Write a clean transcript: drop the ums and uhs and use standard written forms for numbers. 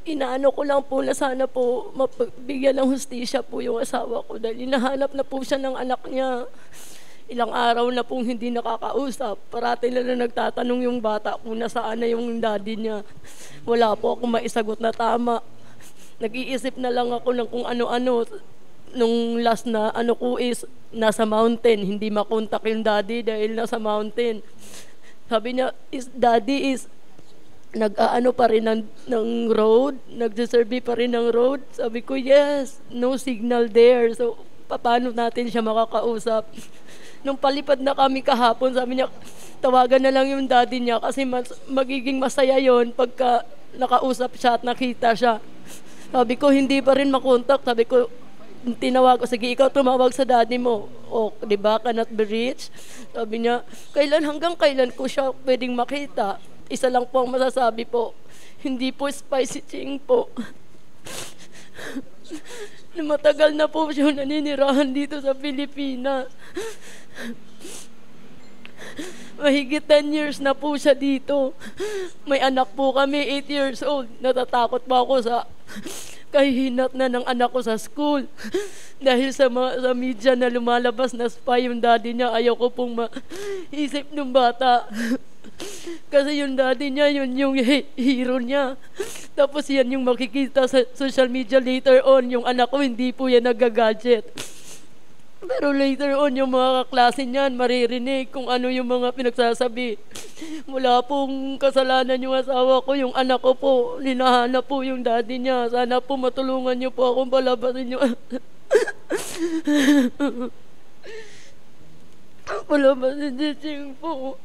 Inaano ko lang po na sana po mabigyan ng hustisya po yung asawa ko dahil hinahanap na po siya ng anak niya. Ilang araw na pong hindi nakakausap. Parati na nagtatanong yung bata kung nasaan na yung daddy niya. Wala po akong maisagot na tama. Nag-iisip na lang ako ng kung ano-ano. Nung last na ano ko is nasa mountain, hindi makontak yung daddy dahil nasa mountain. Sabi niya, daddy is nag-aano pa rin ng road, nagsisurvey pa rin ng road. Sabi ko, yes, no signal there. So, paano natin siya makakausap? Nung palipad na kami kahapon, sabi niya, tawagan na lang yung daddy niya kasi magiging masaya yon pagka nakausap siya at nakita siya. Sabi ko, hindi pa rin makontak. Sabi ko, tinawag ko, sige, ikaw tumawag sa daddy mo. O, di ba, cannot be reached? Sabi niya, hanggang kailan ko siya pwedeng makita? Isa lang po ang masasabi po, hindi po spicy ching po. Matagal na po siya naninirahan dito sa Pilipinas. Mahigit 10 years na po siya dito. May anak po kami, 8 years old. Natatakot pa ako sa kahihinat na ng anak ko sa school. Dahil sa media na lumalabas na spy yung daddy niya, ayaw ko pong maisip ng bata. Kasi yung daddy niya, yun yung hero niya. Tapos yan yung makikita sa social media later on. Yung anak ko, hindi po yan nag-gadget. Pero later on, yung mga kaklase niyan, maririnig kung ano yung mga pinagsasabi. Wala pong kasalanan yung asawa ko, yung anak ko po, hinahanap po yung daddy niya. Sana po matulungan niyo po akong palabasin yung palabasin si Ching po.